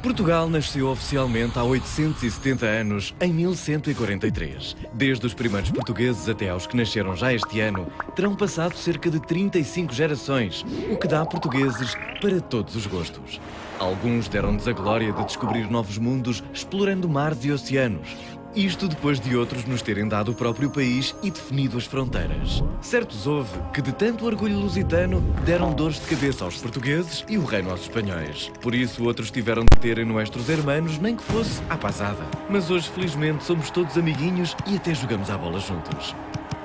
Portugal nasceu oficialmente há 870 anos, em 1143. Desde os primeiros portugueses até aos que nasceram já este ano, terão passado cerca de 35 gerações, o que dá portugueses para todos os gostos. Alguns deram-nos a glória de descobrir novos mundos explorando mares e oceanos. Isto depois de outros nos terem dado o próprio país e definido as fronteiras. Certos houve que, de tanto orgulho lusitano, deram dores de cabeça aos portugueses e o reino aos espanhóis. Por isso, outros tiveram de terem nuestros hermanos, nem que fosse à pasada. Mas hoje, felizmente, somos todos amiguinhos e até jogamos à bola juntos.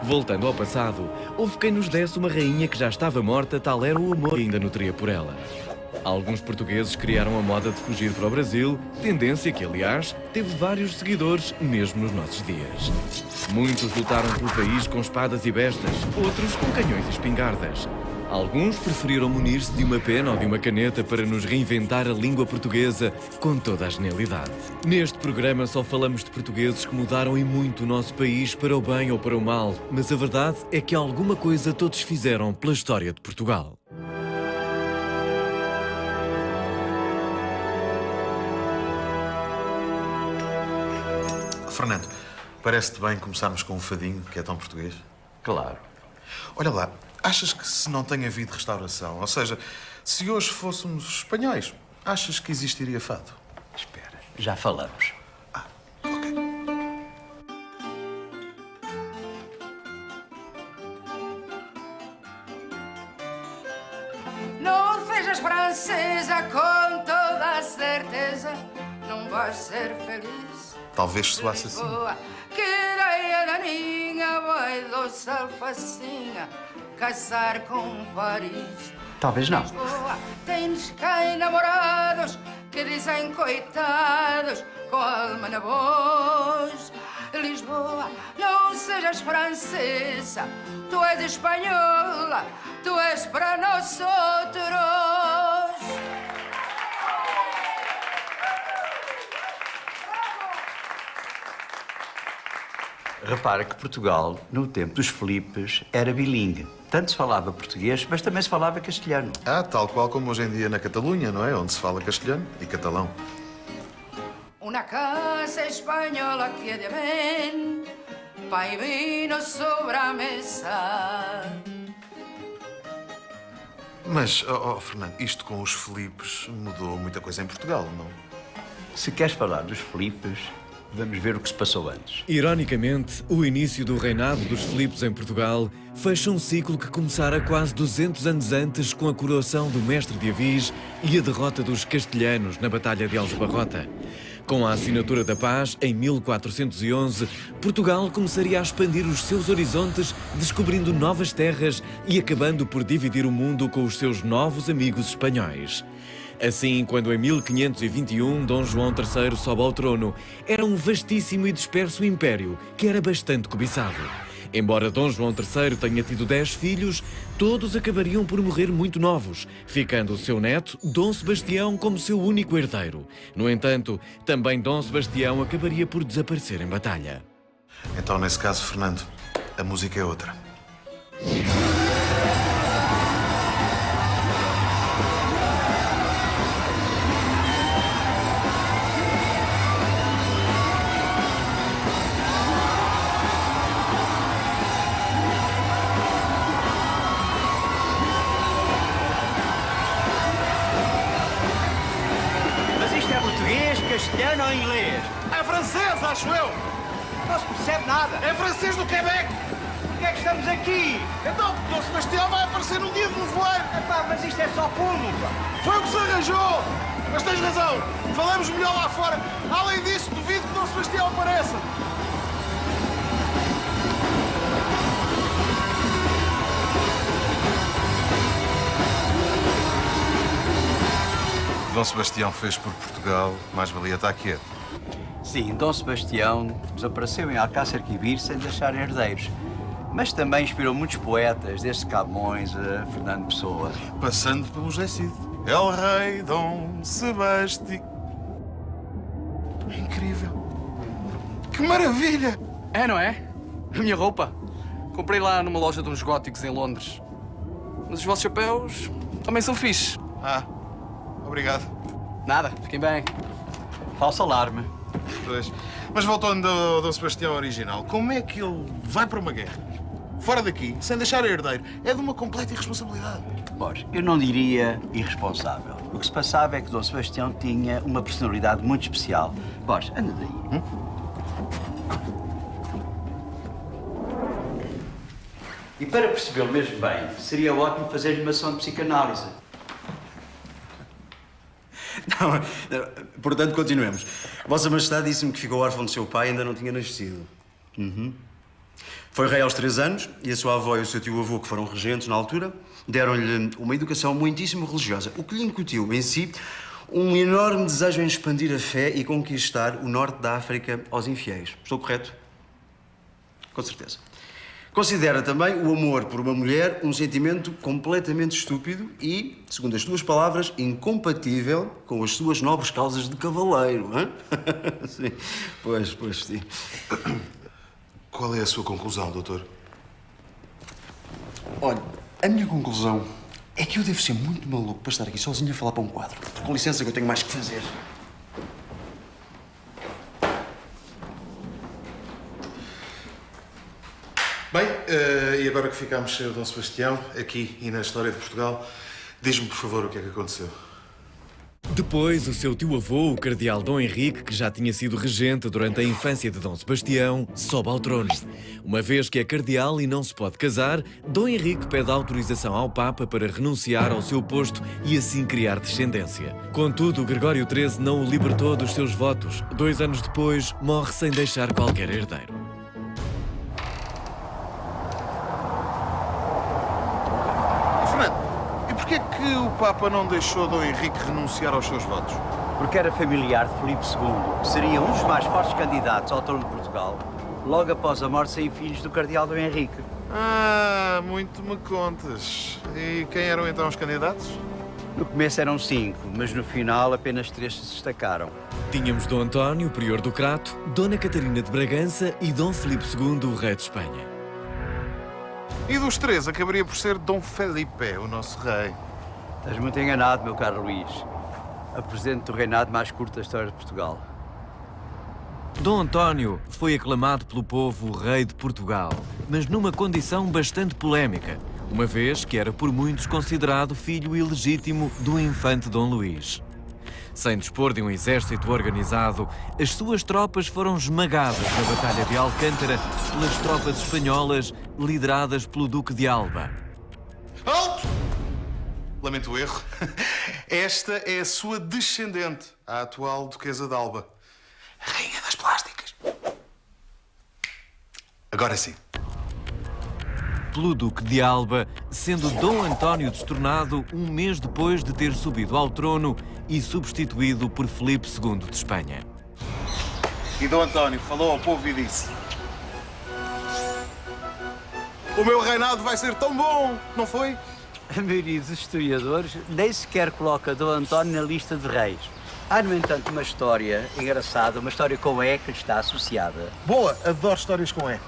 Voltando ao passado, houve quem nos desse uma rainha que já estava morta, tal era o amor que ainda nutria por ela. Alguns portugueses criaram a moda de fugir para o Brasil, tendência que, aliás, teve vários seguidores mesmo nos nossos dias. Muitos lutaram pelo país com espadas e bestas, outros com canhões e espingardas. Alguns preferiram munir-se de uma pena ou de uma caneta para nos reinventar a língua portuguesa com toda a genialidade. Neste programa só falamos de portugueses que mudaram e muito o nosso país para o bem ou para o mal, mas a verdade é que alguma coisa todos fizeram pela história de Portugal. Fernando, parece-te bem começarmos com um fadinho que é tão português? Claro. Olha lá, achas que se não tem havido restauração, ou seja, se hoje fôssemos espanhóis, achas que existiria fado? Espera, já falamos. Ok. Não sejas francesa com toda a certeza, não vais ser feliz. Talvez soasse assim. Que ideia daninha vai doce alfacinha casar com Paris. Talvez não. Lisboa, tens cá namorados que dizem coitados com a alma na voz. Lisboa, não sejas francesa, tu és espanhola, tu és para nós outros. Repara que Portugal, no tempo dos Filipes, era bilingue. Tanto se falava português, mas também se falava castelhano. Tal qual como hoje em dia na Catalunha, não é? Onde se fala castelhano e catalão. Una casa espanhola que é de bem, pão e vinho sobre a mesa. Mas, Fernando, isto com os Filipes mudou muita coisa em Portugal, não? Se queres falar dos Filipes, vamos ver o que se passou antes. Ironicamente, o início do reinado dos Filipes em Portugal fecha um ciclo que começara quase 200 anos antes com a coroação do mestre de Avis e a derrota dos castelhanos na Batalha de Aljubarrota. Com a assinatura da paz, em 1411, Portugal começaria a expandir os seus horizontes, descobrindo novas terras e acabando por dividir o mundo com os seus novos amigos espanhóis. Assim, quando em 1521 Dom João III sobe ao trono, era um vastíssimo e disperso império que era bastante cobiçado. Embora Dom João III tenha tido 10 filhos, todos acabariam por morrer muito novos, ficando o seu neto, Dom Sebastião, como seu único herdeiro. No entanto, também Dom Sebastião acabaria por desaparecer em batalha. Então, nesse caso, Fernando, a música é outra. Castelhano ou inglês? É francês, acho eu! Não se percebe nada. É francês do Quebec! Por que é que estamos aqui? Então, Dom Sebastião vai aparecer no dia do nevoeiro! Epá, mas isto é só fumo, pá. Foi o que se arranjou! Mas tens razão, falamos melhor lá fora. Além disso, duvido que Dom Sebastião apareça. Dom Sebastião fez por Portugal, mais valia estar quieto. Sim, Dom Sebastião desapareceu em Alcácer Quibir sem deixar herdeiros. Mas também inspirou muitos poetas, desde Camões a Fernando Pessoa. Passando pelo José Cid. É o rei Dom Sebastião. Incrível. Que maravilha! É, não é? A minha roupa. Comprei lá numa loja de uns góticos em Londres. Mas os vossos chapéus também são fixe. Obrigado. Nada, fiquem bem. Falso alarme. Pois. Mas voltando ao Dom Sebastião original, como é que ele vai para uma guerra? Fora daqui, sem deixar herdeiro. É de uma completa irresponsabilidade. Borges, eu não diria irresponsável. O que se passava é que Dom Sebastião tinha uma personalidade muito especial. Borges, anda daí. E para percebê-lo mesmo bem, seria ótimo fazer-lhe uma sessão de psicanálise. Não, portanto, continuemos. Vossa Majestade disse-me que ficou órfão do seu pai e ainda não tinha nascido. Foi rei aos 3 anos e a sua avó e o seu tio-avô, que foram regentes na altura, deram-lhe uma educação muitíssimo religiosa, o que lhe incutiu em si um enorme desejo em expandir a fé e conquistar o norte da África aos infiéis. Estou correto? Com certeza. Considera também o amor por uma mulher um sentimento completamente estúpido e, segundo as tuas palavras, incompatível com as suas nobres causas de cavaleiro. Hein? Sim. Pois, sim. Qual é a sua conclusão, doutor? Olha, a minha conclusão é que eu devo ser muito maluco para estar aqui sozinho a falar para um quadro. Com licença que eu tenho mais que fazer. Bem, e agora que ficámos sem o Dom Sebastião, aqui e na história de Portugal, diz-me, por favor, o que é que aconteceu. Depois, o seu tio-avô, o cardeal Dom Henrique, que já tinha sido regente durante a infância de Dom Sebastião, sobe ao trono. Uma vez que é cardeal e não se pode casar, Dom Henrique pede autorização ao Papa para renunciar ao seu posto e assim criar descendência. Contudo, Gregório XIII não o libertou dos seus votos. 2 anos depois, morre sem deixar qualquer herdeiro. Porquê que o Papa não deixou Dom Henrique renunciar aos seus votos? Porque era familiar de Filipe II, que seria um dos mais fortes candidatos ao trono de Portugal, logo após a morte sem filhos do cardeal Dom Henrique. Ah, muito me contas. E quem eram então os candidatos? No começo eram 5, mas no final apenas 3 se destacaram. Tínhamos Dom António, prior do Crato, Dona Catarina de Bragança e Dom Filipe II, o rei de Espanha. E dos 3 acabaria por ser Dom Felipe, o nosso rei. Estás muito enganado, meu caro Luís. A presidente do reinado mais curto da história de Portugal. Dom António foi aclamado pelo povo rei de Portugal, mas numa condição bastante polémica, uma vez que era por muitos considerado filho ilegítimo do infante Dom Luís. Sem dispor de um exército organizado, as suas tropas foram esmagadas na Batalha de Alcântara pelas tropas espanholas lideradas pelo Duque de Alba. Alto! Lamento o erro. Esta é a sua descendente, a atual Duquesa de Alba. A Rainha das Plásticas. Agora sim. Pelo Duque de Alba, sendo Dom António destornado 1 mês depois de ter subido ao trono e substituído por Filipe II de Espanha. E Dom António falou ao povo e disse: o meu reinado vai ser tão bom, não foi? A maioria dos historiadores nem sequer coloca Dom António na lista de reis. Há, no entanto, uma história engraçada, uma história com E que lhe está associada. Boa, adoro histórias com E.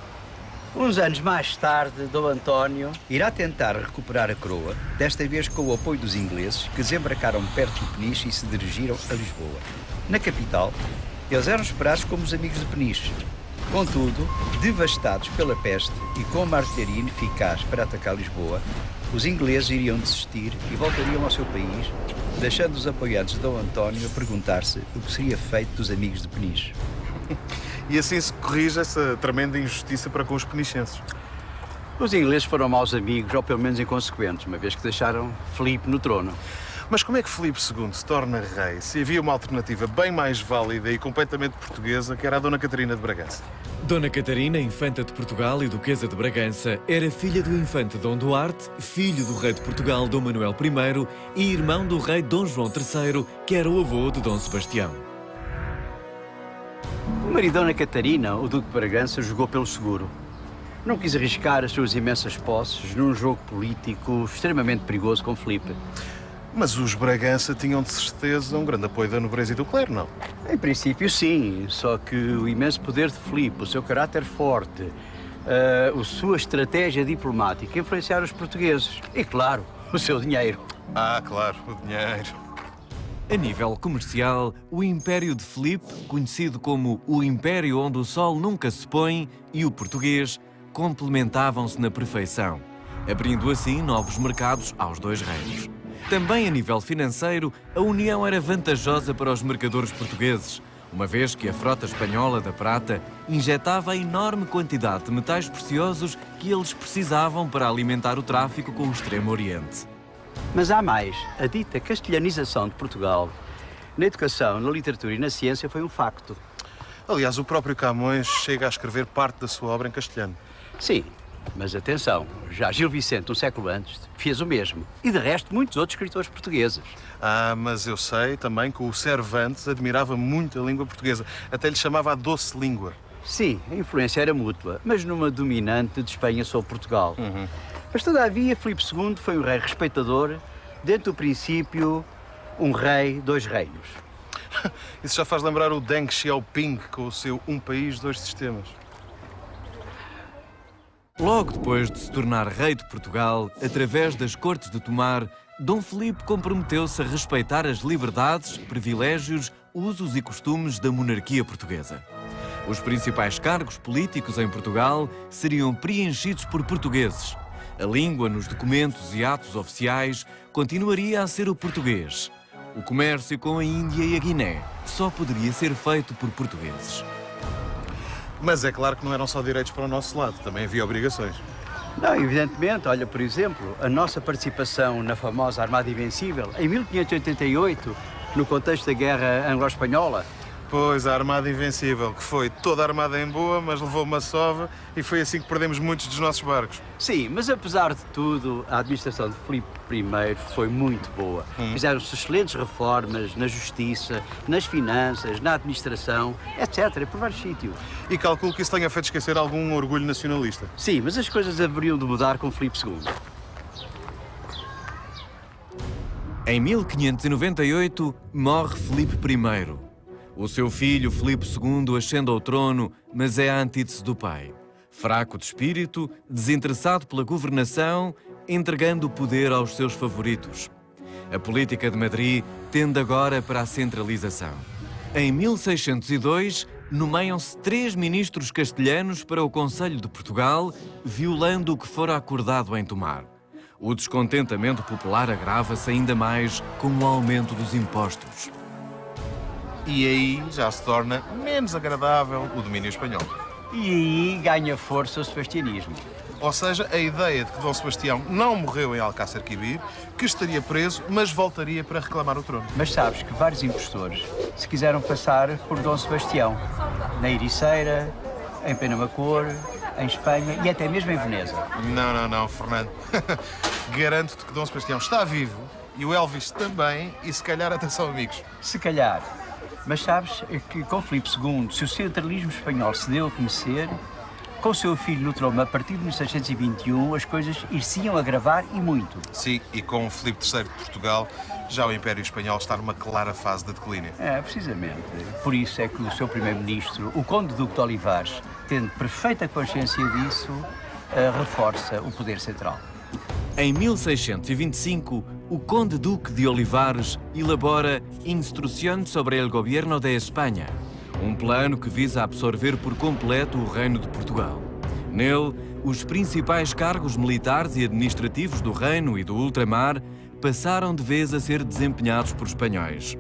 Uns anos mais tarde, Dom António irá tentar recuperar a coroa, desta vez com o apoio dos ingleses, que desembarcaram perto de Peniche e se dirigiram a Lisboa. Na capital, eles eram esperados como os amigos de Peniche. Contudo, devastados pela peste e com uma artilharia ineficaz para atacar Lisboa, os ingleses iriam desistir e voltariam ao seu país, deixando os apoiantes de Dom António a perguntar-se o que seria feito dos amigos de Peniche. E assim se corrige essa tremenda injustiça para com os penichenses. Os ingleses foram maus amigos, ou pelo menos inconsequentes, uma vez que deixaram Filipe no trono. Mas como é que Filipe II se torna rei se havia uma alternativa bem mais válida e completamente portuguesa, que era a Dona Catarina de Bragança? Dona Catarina, infanta de Portugal e duquesa de Bragança, era filha do infante Dom Duarte, filho do rei de Portugal Dom Manuel I e irmão do rei Dom João III, que era o avô de Dom Sebastião. O marido de Dona Catarina, o Duque de Bragança, jogou pelo seguro. Não quis arriscar as suas imensas posses num jogo político extremamente perigoso com Filipe. Mas os Bragança tinham de certeza um grande apoio da nobreza e do clero, não? Em princípio, sim. Só que o imenso poder de Filipe, o seu caráter forte, a sua estratégia diplomática influenciaram os portugueses. E, claro, o seu dinheiro. Ah, claro, o dinheiro. A nível comercial, o Império de Filipe, conhecido como o Império onde o Sol nunca se põe, e o português complementavam-se na perfeição, abrindo assim novos mercados aos dois reinos. Também a nível financeiro, a união era vantajosa para os mercadores portugueses, uma vez que a frota espanhola da prata injetava a enorme quantidade de metais preciosos que eles precisavam para alimentar o tráfico com o Extremo Oriente. Mas há mais. A dita castelhanização de Portugal, na educação, na literatura e na ciência, foi um facto. Aliás, o próprio Camões chega a escrever parte da sua obra em castelhano. Sim, mas atenção, já Gil Vicente, um século antes, fez o mesmo. E de resto, muitos outros escritores portugueses. Ah, mas eu sei também que o Cervantes admirava muito a língua portuguesa. Até lhe chamava a doce língua. Sim, a influência era mútua, mas numa dominante de Espanha sobre Portugal. Mas, todavia, Filipe II foi um rei respeitador, dentro do princípio, um rei, dois reinos. Isso já faz lembrar o Deng Xiaoping com o seu Um País, Dois Sistemas. Logo depois de se tornar rei de Portugal, através das Cortes de Tomar, Dom Filipe comprometeu-se a respeitar as liberdades, privilégios, usos e costumes da monarquia portuguesa. Os principais cargos políticos em Portugal seriam preenchidos por portugueses. A língua nos documentos e atos oficiais continuaria a ser o português. O comércio com a Índia e a Guiné só poderia ser feito por portugueses. Mas é claro que não eram só direitos para o nosso lado, também havia obrigações. Não, evidentemente, olha, por exemplo, a nossa participação na famosa Armada Invencível, em 1588, no contexto da Guerra Anglo-Espanhola. Pois, a Armada Invencível, que foi toda armada em boa, mas levou uma sova e foi assim que perdemos muitos dos nossos barcos. Sim, mas apesar de tudo, a administração de Filipe I foi muito boa. Fizeram-se excelentes reformas na justiça, nas finanças, na administração, etc., por vários sítios. E calculo que isso tenha feito esquecer algum orgulho nacionalista. Sim, mas as coisas haveriam de mudar com Filipe II. Em 1598, morre Filipe I. O seu filho, Filipe II, ascende ao trono, mas é a antítese do pai. Fraco de espírito, desinteressado pela governação, entregando o poder aos seus favoritos. A política de Madrid tende agora para a centralização. Em 1602, nomeiam-se 3 ministros castelhanos para o Conselho de Portugal, violando o que fora acordado em Tomar. O descontentamento popular agrava-se ainda mais com o aumento dos impostos. E aí já se torna menos agradável o domínio espanhol. E aí ganha força o sebastianismo. Ou seja, a ideia de que Dom Sebastião não morreu em Alcácer Quibir, que estaria preso, mas voltaria para reclamar o trono. Mas sabes que vários impostores se quiseram passar por Dom Sebastião, na Ericeira, em Penamacor, em Espanha e até mesmo em Veneza. Não, Fernando. Garanto-te que Dom Sebastião está vivo e o Elvis também, e se calhar até são amigos. Se calhar. Mas sabes que com Filipe II, se o centralismo espanhol se deu a conhecer, com o seu filho no trono a partir de 1621, as coisas ir-se-iam agravar e muito. Sim, e com o Filipe III de Portugal, já o Império Espanhol está numa clara fase de declínio. É, precisamente. Por isso é que o seu primeiro-ministro, o Conde Duque de Olivares, tendo perfeita consciência disso, reforça o poder central. Em 1625, o Conde Duque de Olivares elabora Instruções sobre o Governo de Espanha, um plano que visa absorver por completo o Reino de Portugal. Nele, os principais cargos militares e administrativos do Reino e do Ultramar passaram de vez a ser desempenhados por espanhóis.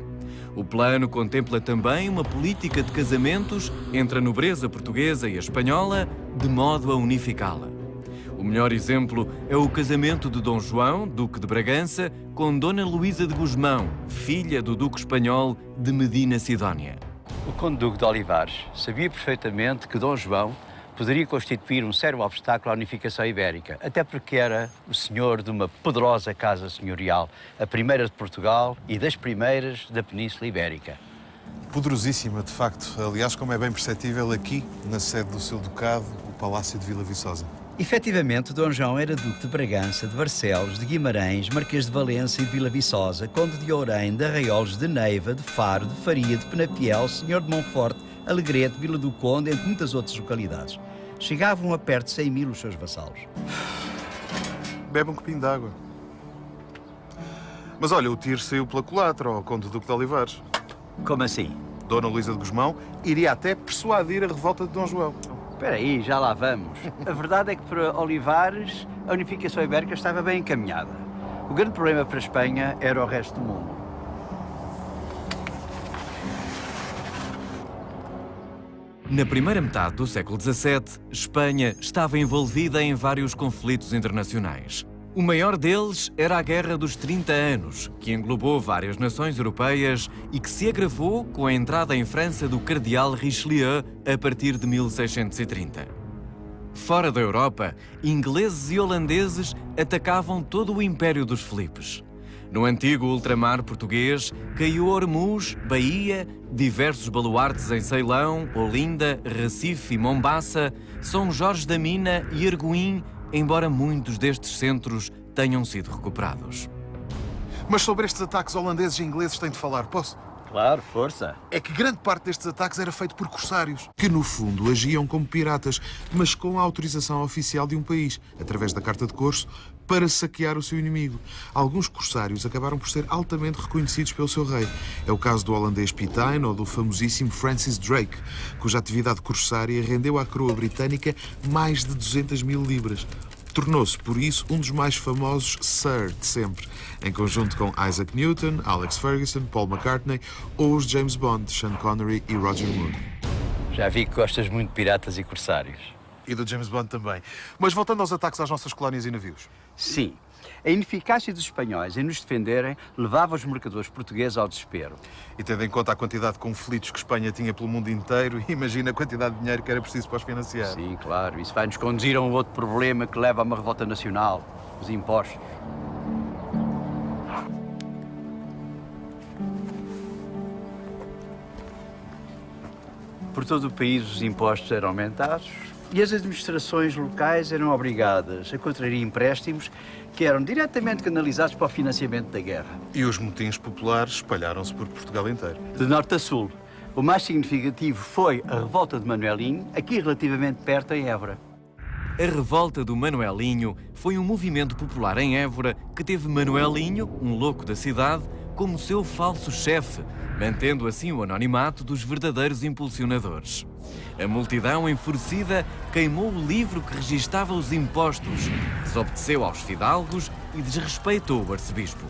O plano contempla também uma política de casamentos entre a nobreza portuguesa e a espanhola, de modo a unificá-la. O melhor exemplo é o casamento de Dom João, Duque de Bragança, com Dona Luísa de Gusmão, filha do Duque espanhol de Medina Sidónia. O Conde Duque de Olivares sabia perfeitamente que Dom João poderia constituir um sério obstáculo à unificação ibérica, até porque era o senhor de uma poderosa casa senhorial, a primeira de Portugal e das primeiras da Península Ibérica. Poderosíssima, de facto. Aliás, como é bem perceptível aqui, na sede do seu ducado, o Palácio de Vila Viçosa. Efetivamente, Dom João era Duque de Bragança, de Barcelos, de Guimarães, Marquês de Valença e de Vila Viçosa, Conde de Ourém, de Arraiolos, de Neiva, de Faro, de Faria, de Penafiel, Senhor de Monforte, Alegrete, Vila do Conde, entre muitas outras localidades. Chegavam a perto de 100 mil os seus vassalos. Bebe um copinho de água. Mas olha, o tiro saiu pela culatra ao Conde Duque de Olivares. Como assim? Dona Luísa de Gusmão iria até persuadir a revolta de Dom João. Espera aí, já lá vamos. A verdade é que para Olivares a unificação ibérica estava bem encaminhada. O grande problema para a Espanha era o resto do mundo. Na primeira metade do século XVII, Espanha estava envolvida em vários conflitos internacionais. O maior deles era a Guerra dos 30 Anos, que englobou várias nações europeias e que se agravou com a entrada em França do cardeal Richelieu a partir de 1630. Fora da Europa, ingleses e holandeses atacavam todo o Império dos Filipes. No antigo ultramar português, caiu Ormuz, Bahia, diversos baluartes em Ceilão, Olinda, Recife e Mombaça, São Jorge da Mina e Arguim, embora muitos destes centros tenham sido recuperados. Mas sobre estes ataques holandeses e ingleses tenho de falar, posso? Claro, força. É que grande parte destes ataques era feito por corsários, que no fundo agiam como piratas, mas com a autorização oficial de um país, através da Carta de Corso, para saquear o seu inimigo. Alguns corsários acabaram por ser altamente reconhecidos pelo seu rei. É o caso do holandês Pitcairn ou do famosíssimo Francis Drake, cuja atividade corsária rendeu à coroa britânica mais de 200 mil libras. Tornou-se, por isso, um dos mais famosos Sir de sempre, em conjunto com Isaac Newton, Alex Ferguson, Paul McCartney ou os James Bond, Sean Connery e Roger Moore. Já vi que gostas muito de piratas e corsários. E do James Bond também. Mas voltando aos ataques às nossas colónias e navios. Sim. A ineficácia dos espanhóis em nos defenderem levava os mercadores portugueses ao desespero. E tendo em conta a quantidade de conflitos que Espanha tinha pelo mundo inteiro, imagina a quantidade de dinheiro que era preciso para os financiar. Sim, claro. Isso vai nos conduzir a um outro problema que leva a uma revolta nacional: os impostos. Por todo o país os impostos eram aumentados e as administrações locais eram obrigadas a contrair empréstimos que eram diretamente canalizados para o financiamento da guerra. E os motins populares espalharam-se por Portugal inteiro. De norte a sul, o mais significativo foi a revolta de Manuelinho, aqui relativamente perto, em Évora. A revolta do Manuelinho foi um movimento popular em Évora que teve Manuelinho, um louco da cidade, como seu falso chefe, mantendo assim o anonimato dos verdadeiros impulsionadores. A multidão enfurecida queimou o livro que registava os impostos, desobedeceu aos fidalgos e desrespeitou o arcebispo.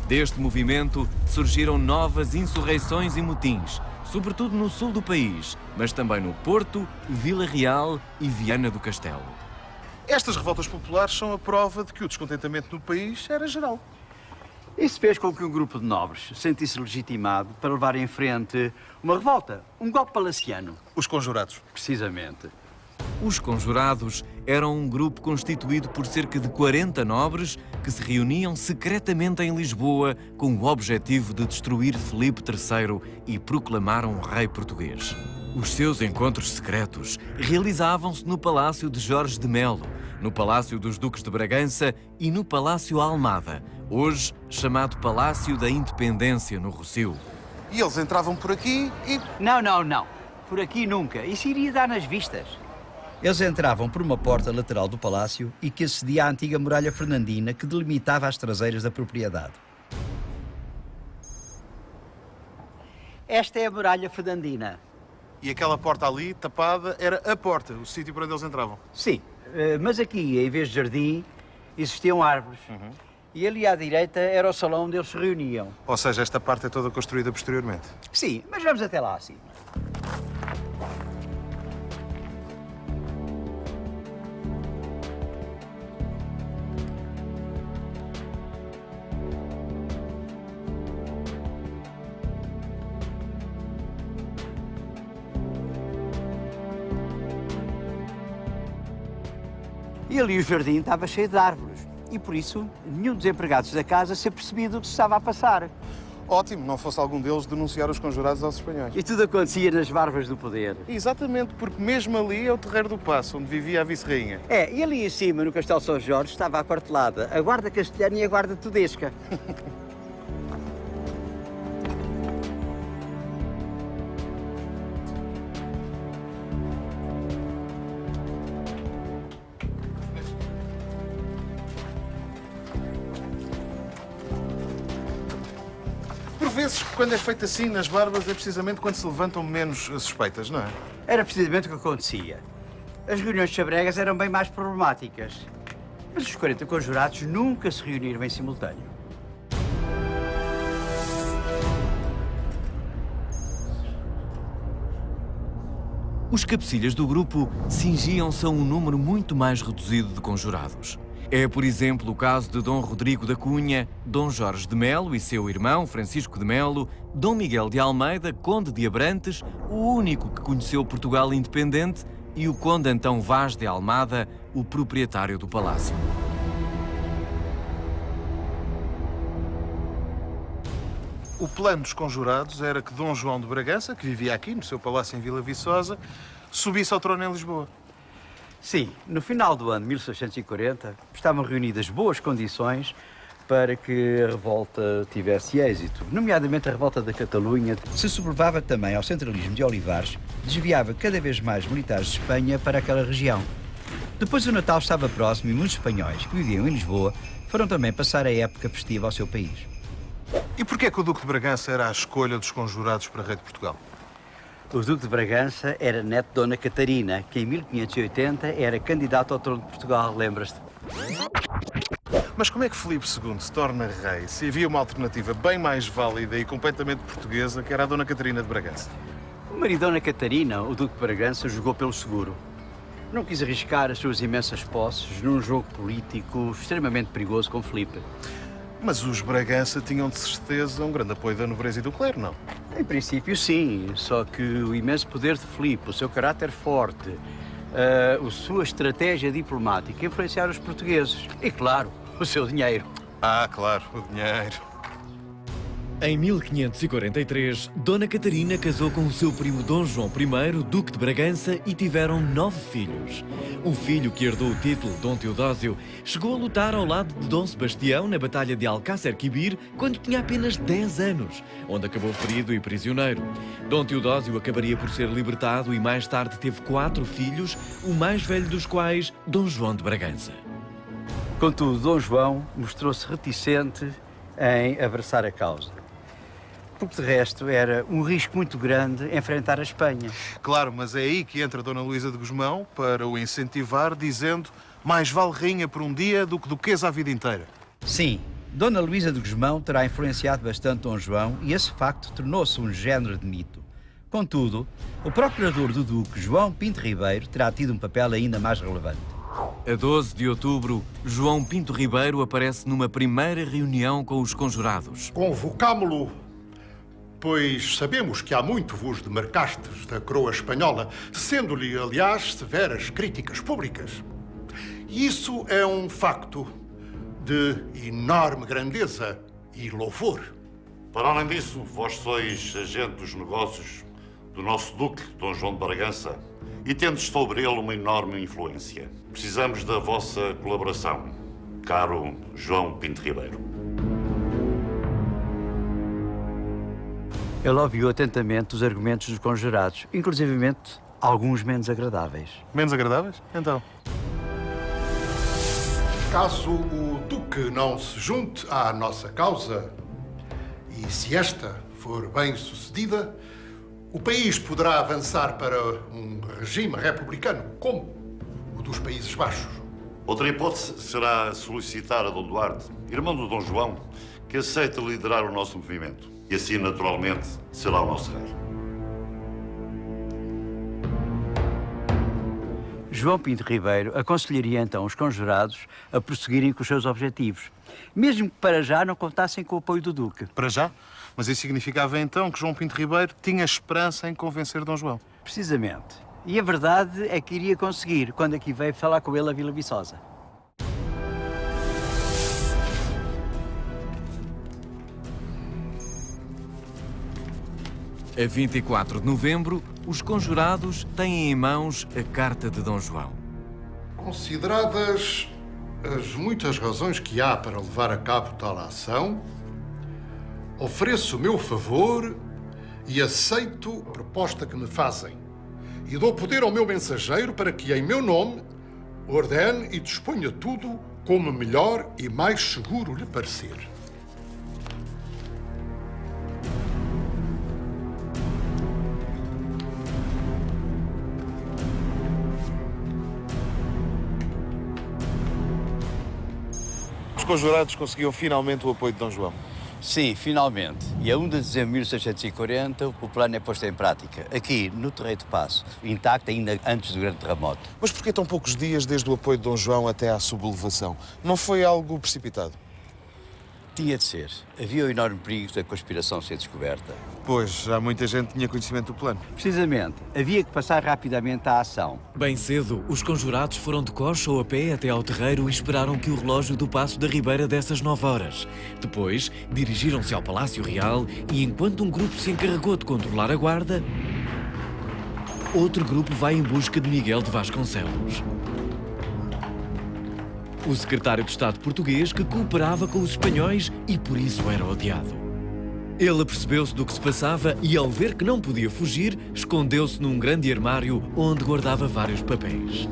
Deste movimento surgiram novas insurreições e motins, sobretudo no sul do país, mas também no Porto, Vila Real e Viana do Castelo. Estas revoltas populares são a prova de que o descontentamento no país era geral. Isso fez com que um grupo de nobres se sentisse legitimado para levar em frente uma revolta, um golpe palaciano. Os conjurados. Precisamente. Os conjurados eram um grupo constituído por cerca de 40 nobres que se reuniam secretamente em Lisboa com o objetivo de destruir Filipe III e proclamar um rei português. Os seus encontros secretos realizavam-se no Palácio de Jorge de Melo, no Palácio dos Duques de Bragança e no Palácio Almada, hoje chamado Palácio da Independência, no Rossio. E eles entravam por aqui e... Não. Por aqui nunca. Isso iria dar nas vistas. Eles entravam por uma porta lateral do palácio e que acedia à antiga muralha fernandina que delimitava as traseiras da propriedade. Esta é a muralha fernandina. E aquela porta ali, tapada, era a porta, o sítio por onde eles entravam. Sim, mas aqui, em vez de jardim, existiam árvores. E ali à direita era o salão onde eles se reuniam. Ou seja, esta parte é toda construída posteriormente. Sim, mas vamos até lá acima. E ali o jardim estava cheio de árvores. E por isso, nenhum dos empregados da casa se apercebia do que se estava a passar. Ótimo, não fosse algum deles denunciar os conjurados aos espanhóis. E tudo acontecia nas barbas do poder. Exatamente, porque mesmo ali é o terreiro do Paço, onde vivia a vice-rainha. É, e ali em cima, no Castelo São Jorge, estava aquartelada a guarda castelhana e a guarda tudesca. vezes, quando é feito assim nas barbas, é precisamente quando se levantam menos suspeitas, não é? Era precisamente o que acontecia. As reuniões de chabregas eram bem mais problemáticas. Mas os 40 conjurados nunca se reuniram em simultâneo. Os cabecilhas do grupo cingiam-se a um número muito mais reduzido de conjurados. É, por exemplo, o caso de Dom Rodrigo da Cunha, Dom Jorge de Melo e seu irmão Francisco de Melo, Dom Miguel de Almeida, Conde de Abrantes, o único que conheceu Portugal independente, e o Conde Antão Vaz de Almada, o proprietário do palácio. O plano dos conjurados era que Dom João de Bragança, que vivia aqui no seu palácio em Vila Viçosa, subisse ao trono em Lisboa. Sim, no final do ano de 1640 estavam reunidas boas condições para que a revolta tivesse êxito, nomeadamente a revolta da Catalunha. Se sobrevava também ao centralismo de Olivares, desviava cada vez mais militares de Espanha para aquela região. Depois o Natal estava próximo e muitos espanhóis que viviam em Lisboa foram também passar a época festiva ao seu país. E porquê que o Duque de Bragança era a escolha dos conjurados para rei de Portugal? O Duque de Bragança era neto de Dona Catarina, que em 1580 era candidato ao trono de Portugal, lembras-te? Mas como é que Filipe II se torna rei se havia uma alternativa bem mais válida e completamente portuguesa, que era a Dona Catarina de Bragança? O marido de Dona Catarina, o Duque de Bragança, jogou pelo seguro. Não quis arriscar as suas imensas posses num jogo político extremamente perigoso com Filipe. Mas os Bragança tinham de certeza um grande apoio da nobreza e do clero, não? Em princípio, sim. Só que o imenso poder de Filipe, o seu caráter forte, a sua estratégia diplomática influenciaram os portugueses. E, claro, o seu dinheiro. Ah, claro, o dinheiro. Em 1543, Dona Catarina casou com o seu primo Dom João I, Duque de Bragança, e tiveram 9 filhos. Um filho que herdou o título, Dom Teodósio, chegou a lutar ao lado de Dom Sebastião na Batalha de Alcácer Quibir quando tinha apenas 10 anos, onde acabou ferido e prisioneiro. Dom Teodósio acabaria por ser libertado e mais tarde teve 4 filhos, o mais velho dos quais, Dom João de Bragança. Contudo, Dom João mostrou-se reticente em abraçar a causa. Porque, de resto, era um risco muito grande enfrentar a Espanha. Claro, mas é aí que entra Dona Luísa de Gusmão para o incentivar, dizendo: mais vale rainha por um dia do que duquesa a vida inteira. Sim, Dona Luísa de Gusmão terá influenciado bastante Dom João e esse facto tornou-se um género de mito. Contudo, o procurador do Duque, João Pinto Ribeiro, terá tido um papel ainda mais relevante. A 12 de outubro, João Pinto Ribeiro aparece numa primeira reunião com os conjurados. Convocámo-lo, pois sabemos que há muito vos demarcastes da coroa espanhola, sendo-lhe, aliás, severas críticas públicas. Isso é um facto de enorme grandeza e louvor. Para além disso, vós sois agente dos negócios do nosso Duque, Dom João de Bragança, e tendes sobre ele uma enorme influência. Precisamos da vossa colaboração, caro João Pinto Ribeiro. Ele ouviu atentamente os argumentos dos conjurados, inclusivamente alguns menos agradáveis. Menos agradáveis? Então. Caso o Duque não se junte à nossa causa, e se esta for bem sucedida, o país poderá avançar para um regime republicano, como o dos Países Baixos. Outra hipótese será solicitar a Dom Duarte, irmão do Dom João, que aceita liderar o nosso movimento. E assim, naturalmente, será o nosso rei. João Pinto Ribeiro aconselharia então os conjurados a prosseguirem com os seus objetivos, mesmo que para já não contassem com o apoio do Duque. Para já? Mas isso significava então que João Pinto Ribeiro tinha esperança em convencer Dom João. Precisamente. E a verdade é que iria conseguir quando aqui veio falar com ele a Vila Viçosa. A 24 de novembro, os conjurados têm em mãos a Carta de Dom João. Consideradas as muitas razões que há para levar a cabo tal ação, ofereço o meu favor e aceito a proposta que me fazem. E dou poder ao meu mensageiro para que, em meu nome, ordene e disponha tudo como melhor e mais seguro lhe parecer. conjurados conseguiam finalmente o apoio de Dom João. Sim, finalmente. E a 1 de dezembro de 1640 o plano é posto em prática, aqui no Terreiro de Paço, intacto ainda antes do grande terremoto. Mas porquê tão poucos dias desde o apoio de Dom João até à sublevação? Não foi algo precipitado? Tinha de ser. Havia o enorme perigo da conspiração ser descoberta. Pois, já muita gente tinha conhecimento do plano. Precisamente, havia que passar rapidamente à ação. Bem cedo, os conjurados foram de coche ou a pé até ao terreiro e esperaram que o relógio do Paço da Ribeira desse as 9 horas. Depois, dirigiram-se ao Palácio Real e, enquanto um grupo se encarregou de controlar a guarda, outro grupo vai em busca de Miguel de Vasconcelos, o secretário de Estado português que cooperava com os espanhóis e por isso era odiado. Ele apercebeu-se do que se passava e, ao ver que não podia fugir, escondeu-se num grande armário onde guardava vários papéis.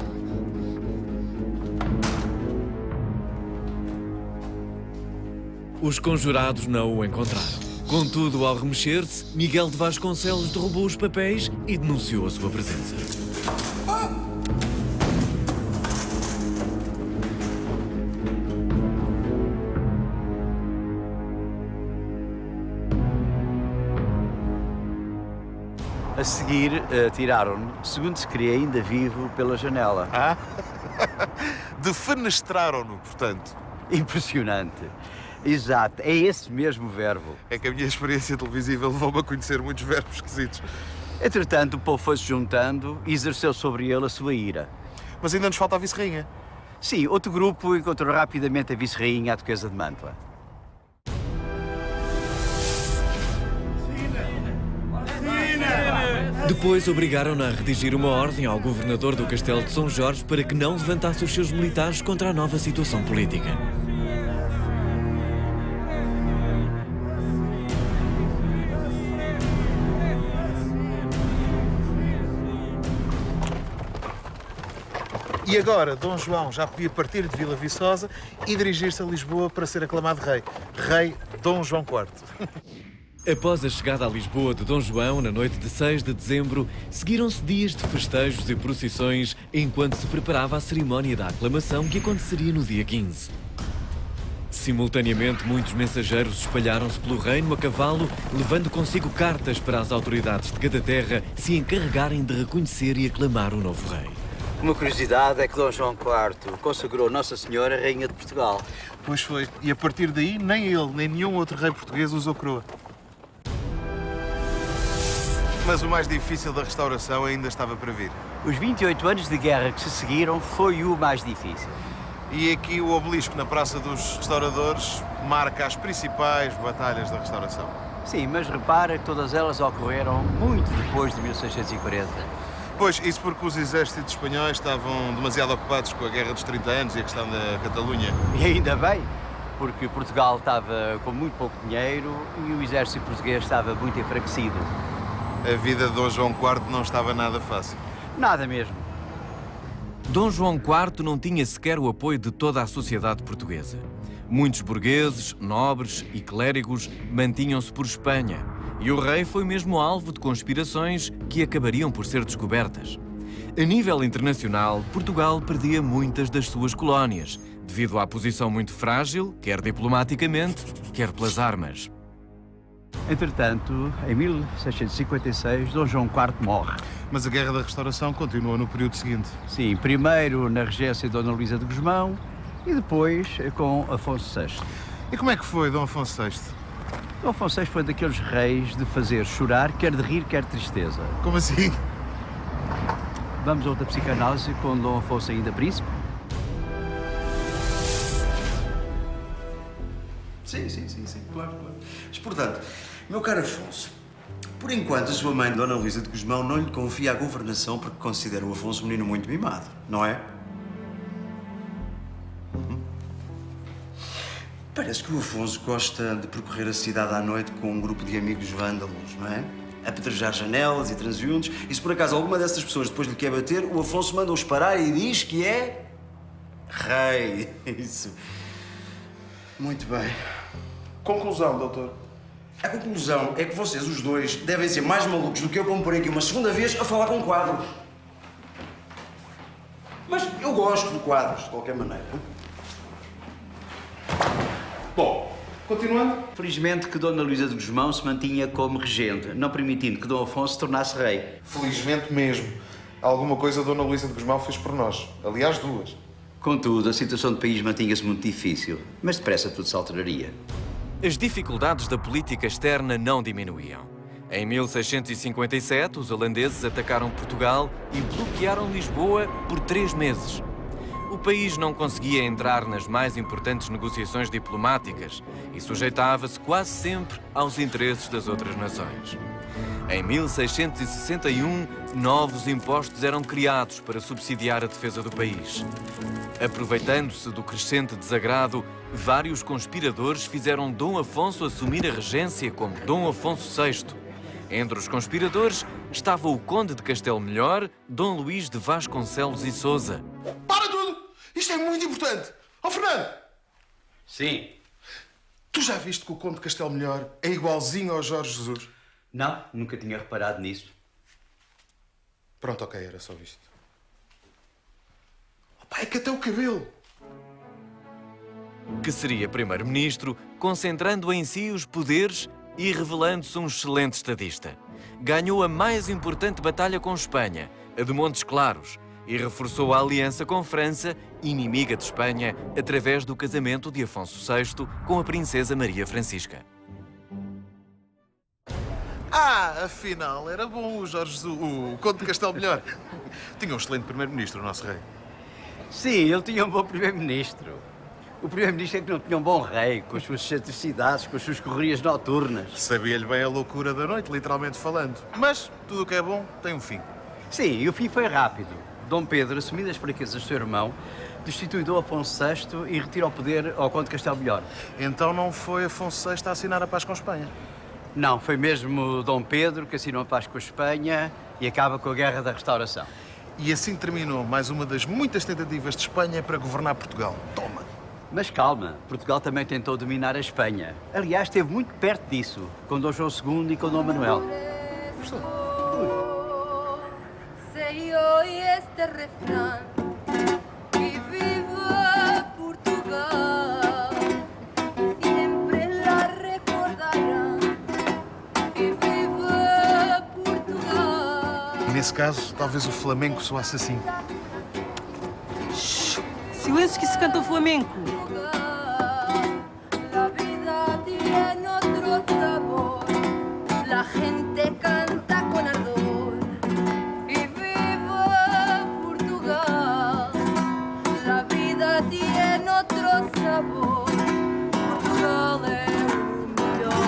Os conjurados não o encontraram. Contudo, ao remexer-se, Miguel de Vasconcelos derrubou os papéis e denunciou a sua presença. A seguir, tiraram-no, segundo se crê, ainda vivo, pela janela. Ah? Defenestraram-no, portanto. Impressionante. Exato, é esse mesmo verbo. É que a minha experiência televisiva levou-me a conhecer muitos verbos esquisitos. Entretanto, o povo foi-se juntando e exerceu sobre ele a sua ira. Mas ainda nos falta a vice-rainha. Sim, outro grupo encontrou rapidamente a vice-rainha, a duquesa de Mantua. Depois obrigaram-na a redigir uma ordem ao governador do Castelo de São Jorge para que não levantasse os seus militares contra a nova situação política. E agora, Dom João já podia partir de Vila Viçosa e dirigir-se a Lisboa para ser aclamado rei. Rei Dom João IV. Após a chegada a Lisboa de Dom João, na noite de 6 de dezembro, seguiram-se dias de festejos e procissões enquanto se preparava a cerimónia da aclamação que aconteceria no dia 15. Simultaneamente, muitos mensageiros espalharam-se pelo reino a cavalo, levando consigo cartas para as autoridades de cada terra se encarregarem de reconhecer e aclamar o novo rei. Uma curiosidade é que Dom João IV consagrou Nossa Senhora Rainha de Portugal. Pois foi. E a partir daí, nem ele, nem nenhum outro rei português usou coroa. Mas o mais difícil da restauração ainda estava para vir. Os 28 anos de guerra que se seguiram foi o mais difícil. E aqui o obelisco na Praça dos Restauradores marca as principais batalhas da restauração. Sim, mas repara que todas elas ocorreram muito depois de 1640. Pois, isso porque os exércitos espanhóis estavam demasiado ocupados com a Guerra dos 30 anos e a questão da Catalunha. E ainda bem, porque Portugal estava com muito pouco dinheiro e o exército português estava muito enfraquecido. A vida de Dom João IV não estava nada fácil. Nada mesmo. Dom João IV não tinha sequer o apoio de toda a sociedade portuguesa. Muitos burgueses, nobres e clérigos mantinham-se por Espanha e o rei foi mesmo alvo de conspirações que acabariam por ser descobertas. A nível internacional, Portugal perdia muitas das suas colónias, devido à posição muito frágil, quer diplomaticamente, quer pelas armas. Entretanto, em 1656, Dom João IV morre. Mas a Guerra da Restauração continuou no período seguinte. Sim, primeiro na regência de Dona Luísa de Gusmão e depois com Afonso VI. E como é que foi Dom Afonso VI? Dom Afonso VI foi daqueles reis de fazer chorar, quer de rir, quer de tristeza. Como assim? Vamos a outra psicanálise com Dom Afonso ainda príncipe? Sim, claro. Mas, portanto, meu caro Afonso, por enquanto a sua mãe, Dona Luísa de Gusmão, não lhe confia a governação porque considera o Afonso um menino muito mimado, não é? Parece que o Afonso gosta de percorrer a cidade à noite com um grupo de amigos vândalos, não é? Apedrejar janelas e transeuntes. E se por acaso alguma dessas pessoas depois lhe quer bater, o Afonso manda-os parar e diz que é... rei. Isso. Muito bem. Conclusão, doutor. A conclusão é que vocês, os dois, devem ser mais malucos do que eu para me pôr aqui uma segunda vez a falar com quadros. Mas eu gosto de quadros, de qualquer maneira. Bom, continuando. Felizmente que Dona Luísa de Gusmão se mantinha como regente, não permitindo que Dom Afonso se tornasse rei. Felizmente mesmo. Alguma coisa a Dona Luísa de Gusmão fez por nós. Aliás, duas. Contudo, a situação do país mantinha-se muito difícil, mas depressa tudo se alteraria. As dificuldades da política externa não diminuíam. Em 1657, os holandeses atacaram Portugal e bloquearam Lisboa por 3 meses. O país não conseguia entrar nas mais importantes negociações diplomáticas e sujeitava-se quase sempre aos interesses das outras nações. Em 1661, novos impostos eram criados para subsidiar a defesa do país. Aproveitando-se do crescente desagrado, vários conspiradores fizeram Dom Afonso assumir a regência como Dom Afonso VI. Entre os conspiradores estava o Conde de Castelo Melhor, Dom Luís de Vasconcelos e Sousa. Para tudo! Isto é muito importante. Ó, Fernando! Sim. Tu já viste que o Conde de Castelo Melhor é igualzinho ao Jorge Jesus? Não, nunca tinha reparado nisso. Pronto, ok, era só isto. Opa, é que até o cabelo. Que seria primeiro-ministro, concentrando em si os poderes e revelando-se um excelente estadista. Ganhou a mais importante batalha com Espanha, a de Montes Claros, e reforçou a aliança com França, inimiga de Espanha, através do casamento de Afonso VI com a princesa Maria Francisca. Ah, afinal, era bom o Jorge Jesus, o Conde de Castelo Melhor. Tinha um excelente primeiro-ministro, o nosso rei. Sim, ele tinha um bom primeiro-ministro. O primeiro-ministro é que não tinha um bom rei, com as suas excentricidades, com as suas correrias noturnas. Sabia-lhe bem a loucura da noite, literalmente falando. Mas tudo o que é bom tem um fim. Sim, e o fim foi rápido. Dom Pedro, assumindo as fraquezas do seu irmão, destitui Dom Afonso VI e retira o poder ao Conde de Castelo Melhor. Então não foi Afonso VI a assinar a paz com Espanha? Não, foi mesmo Dom Pedro que assinou a paz com a Espanha e acaba com a Guerra da Restauração. E assim terminou mais uma das muitas tentativas de Espanha para governar Portugal. Toma! Mas calma, Portugal também tentou dominar a Espanha. Aliás, esteve muito perto disso, com Dom João II e com Dom Manuel. Se oye este refrán, que viva Portugal, siempre la recordarán, que viva Portugal. Nesse caso, talvez o flamenco soasse assim. Silêncio que se canta o flamenco. La vida tiene otro sabor, la gente canta con ardor. Y viva Portugal, la vida tiene otro sabor. Portugal es un melhor.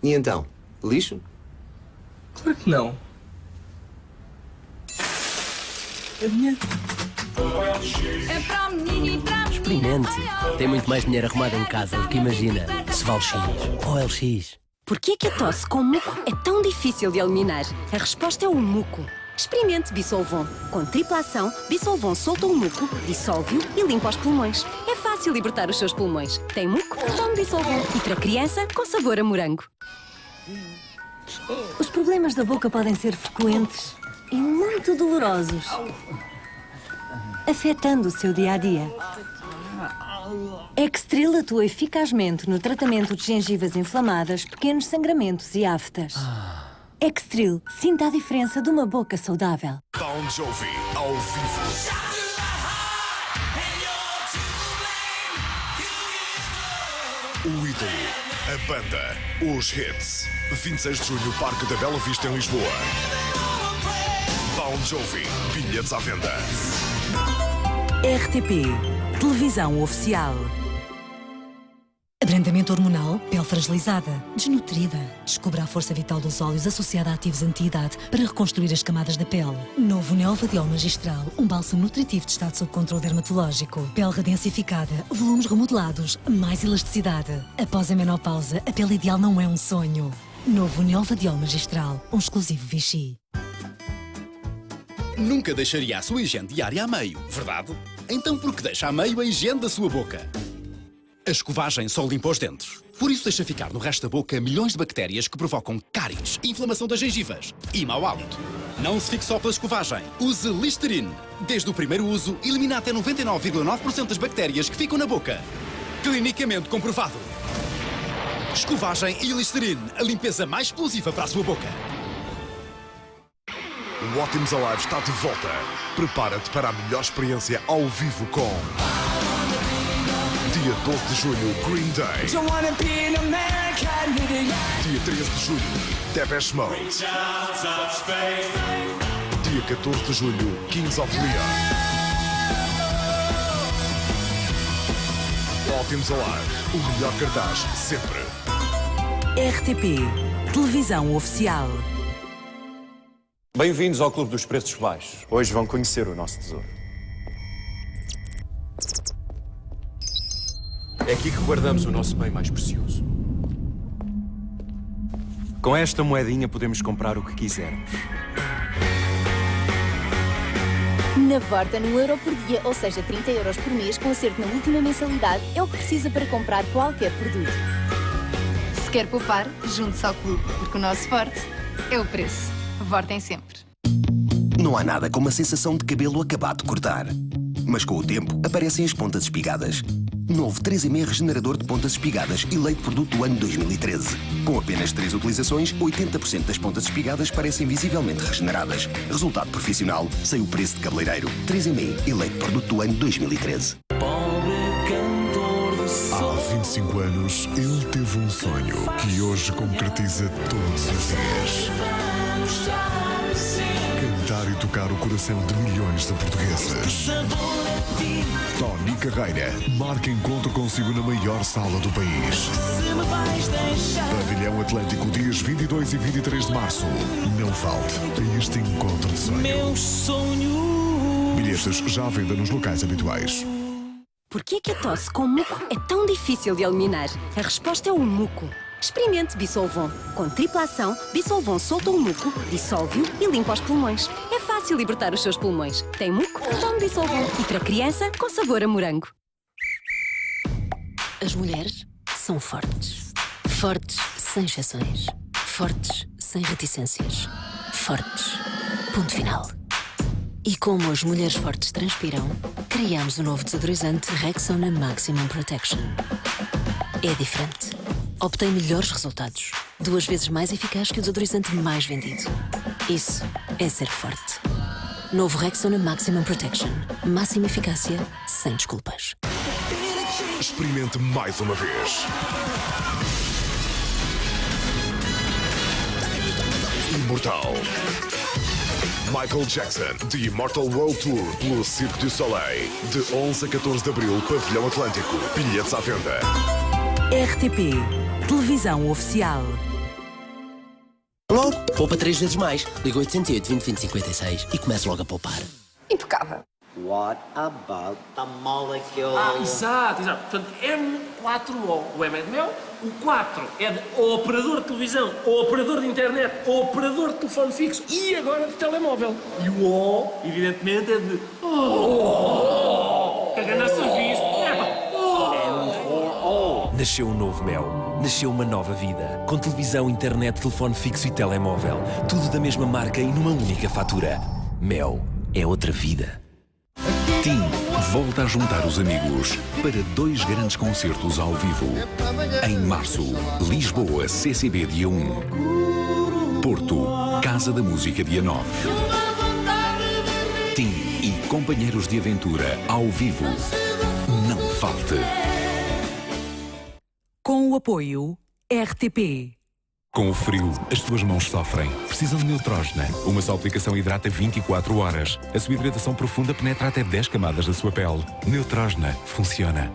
E então, lixo? Claro que não. É dinheiro. Experimente. Tem muito mais dinheiro arrumado em casa do que imagina. Se vale X ou LX. Porquê que a tosse com muco é tão difícil de eliminar? A resposta é o muco. Experimente Bissolvon. Com tripla ação, Bissolvon solta o muco, dissolve-o e limpa os pulmões. É fácil libertar os seus pulmões. Tem muco? Tome Bissolvon. E para criança, com sabor a morango. Os problemas da boca podem ser frequentes e muito dolorosos, afetando o seu dia-a-dia. Extril atua eficazmente no tratamento de gengivas inflamadas, pequenos sangramentos e aftas. Extril, sinta a diferença de uma boca saudável. Bon Jovi, ao vivo. O ídolo A banda, os hits. 26 de junho, Parque da Bela Vista, em Lisboa. Bon Jovi, bilhetes à venda. RTP, televisão oficial. Abrandamento hormonal, pele fragilizada, desnutrida. Descubra a força vital dos óleos associada a ativos anti-idade para reconstruir as camadas da pele. Novo Neovadiol Magistral, um bálsamo nutritivo testado sob controle dermatológico. Pele redensificada, volumes remodelados, mais elasticidade. Após a menopausa, a pele ideal não é um sonho. Novo Neovadiol Magistral, um exclusivo Vichy. Nunca deixaria a sua higiene diária a meio, verdade? Então por que deixa a meio a higiene da sua boca? A escovagem só limpa os dentes. Por isso deixa ficar no resto da boca milhões de bactérias que provocam cáries, inflamação das gengivas e mau hálito. Não se fique só pela escovagem. Use Listerine. Desde o primeiro uso, elimina até 99,9% das bactérias que ficam na boca. Clinicamente comprovado. Escovagem e Listerine, a limpeza mais explosiva para a sua boca. O Ótimos Alive está de volta. Prepara-te para a melhor experiência ao vivo com... Dia 12 de julho, Green Day. Dia 13 de julho, Depeche Mode. Dia 14 de julho, Kings of Leon. Ótimos Alive, o melhor cartaz sempre. RTP, televisão oficial. Bem-vindos ao Clube dos Preços Baixos. Hoje vão conhecer o nosso tesouro. É aqui que guardamos o nosso bem mais precioso. Com esta moedinha podemos comprar o que quisermos. Na Vorten, €1 por dia, ou seja, 30 € por mês, com acerto na última mensalidade, é o que precisa para comprar qualquer produto. Se quer poupar, junte-se ao clube, porque o nosso forte é o preço. Vorten sempre. Não há nada como a sensação de cabelo acabado de cortar. Mas com o tempo, aparecem as pontas espigadas. Novo 3M regenerador de pontas espigadas, eleito produto do ano 2013. Com apenas 3 utilizações, 80% das pontas espigadas parecem visivelmente regeneradas. Resultado profissional, sem o preço de cabeleireiro. 3M, eleito produto do ano 2013. Há 25 anos, ele teve um sonho que hoje concretiza todos os dias. Cantar e tocar o coração de milhões de portugueses. Tony Carreira marca encontro consigo na maior sala do país. Pavilhão Atlântico, dias 22 e 23 de março. Não falte a este encontro de sonho. Bilhetes já à venda nos locais habituais. Por que é que a tosse com muco é tão difícil de eliminar? A resposta é o muco. Experimente Bisolvon. Com tripla ação, Bisolvon solta o muco, dissolve-o e limpa os pulmões. É fácil libertar os seus pulmões. Tem muco? Tome Bisolvon. E para criança, com sabor a morango. As mulheres são fortes. Fortes sem exceções. Fortes sem reticências. Fortes. Ponto final. E como as mulheres fortes transpiram, criamos o novo desodorizante Rexona Maximum Protection. É diferente. Obtém melhores resultados. 2 vezes mais eficaz que o desodorizante mais vendido. Isso é ser forte. Novo Rexona Maximum Protection. Máxima eficácia, sem desculpas. Experimente mais uma vez. Imortal. Michael Jackson, The Immortal World Tour pelo Cirque du Soleil. De 11 a 14 de abril, Pavilhão Atlântico. Bilhetes à venda. RTP, televisão oficial. Logo, poupa 3 vezes mais. Liga 808 20 20 56 e comece logo a poupar. Impecável. What about the molecule? Exato. Portanto, M4O, o M é de mel, o 4 é de operador de televisão, operador de internet, operador de telefone fixo e agora de telemóvel. E o O, evidentemente, é de... Que grande serviço. Nasceu um novo Mel. Nasceu uma nova vida. Com televisão, internet, telefone fixo e telemóvel. Tudo da mesma marca e numa única fatura. Mel é outra vida. Tim volta a juntar os amigos para 2 grandes concertos ao vivo. Em março, Lisboa, CCB dia 1. Porto, Casa da Música dia 9. Tim e companheiros de aventura ao vivo. Não falte. Com o apoio RTP. Com o frio, as tuas mãos sofrem. Precisam de Neutrogena. Uma só aplicação hidrata 24 horas. A sua hidratação profunda penetra até 10 camadas da sua pele. Neutrogena funciona.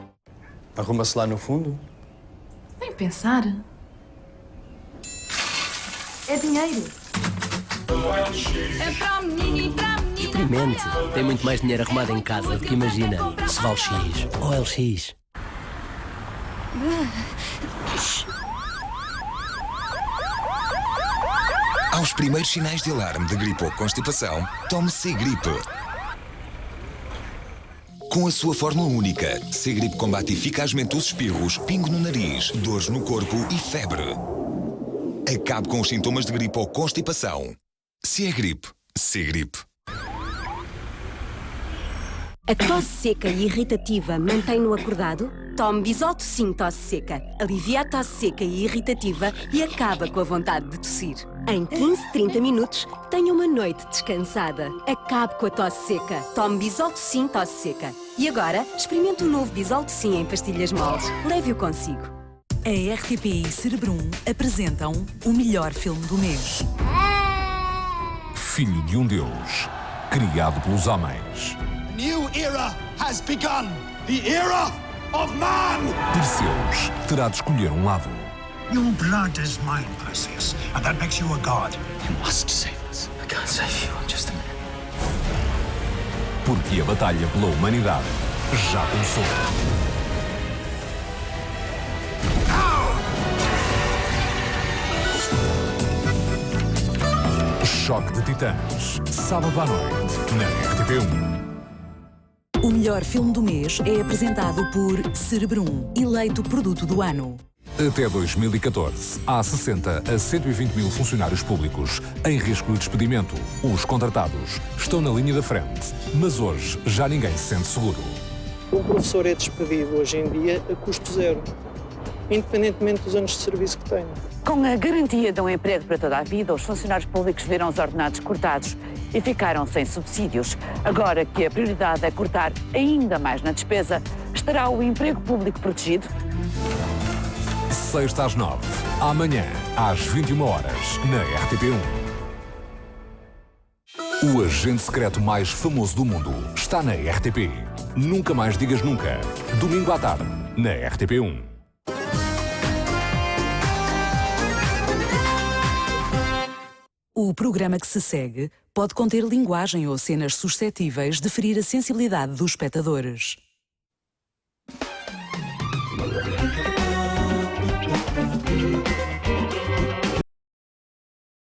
Arruma-se lá no fundo? Nem pensar. É dinheiro. É para o menino e para a menina. Experimente. Tem muito mais dinheiro arrumado em casa do que imagina. Se vale X ou LX. Aos primeiros sinais de alarme de gripe ou constipação, tome C-Gripe. Com a sua fórmula única, C-Gripe combate eficazmente os espirros, pingo no nariz, dores no corpo e febre. Acabe com os sintomas de gripe ou constipação. Se é gripe, C-Gripe. A tosse seca e irritativa mantém-no acordado? Tome Bisolto Sim Tosse Seca. Alivia a tosse seca e irritativa e acaba com a vontade de tossir. Em 15, 30 minutos, tenha uma noite descansada. Acabe com a tosse seca. Tome Bisolto Sim Tosse Seca. E agora, experimente o novo Bisolto Sim em pastilhas moles. Leve-o consigo. A RTP e Cerebrum apresentam o melhor filme do mês. Filho de um Deus, criado pelos homens. New era has begun. The era of man. Perseus terá de escolher um lado. Your blood is mine, Perseus, and that makes you a god. You must save us. I can't save you. I'm just a man. Porque a batalha pela humanidade já começou. Choque de Titãs, sábado à noite, na RTP1. O melhor filme do mês é apresentado por Cerebrum, eleito produto do ano. Até 2014, há 60 a 120 mil funcionários públicos em risco de despedimento. Os contratados estão na linha da frente, mas hoje já ninguém se sente seguro. Um professor é despedido hoje em dia a custo zero, independentemente dos anos de serviço que tenha. Com a garantia de um emprego para toda a vida, os funcionários públicos viram os ordenados cortados e ficaram sem subsídios. Agora que a prioridade é cortar ainda mais na despesa, estará o emprego público protegido? Sexta às 9, amanhã às 21 horas, na RTP1. O agente secreto mais famoso do mundo está na RTP. Nunca mais digas nunca. Domingo à tarde, na RTP1. O programa que se segue pode conter linguagem ou cenas suscetíveis de ferir a sensibilidade dos espectadores.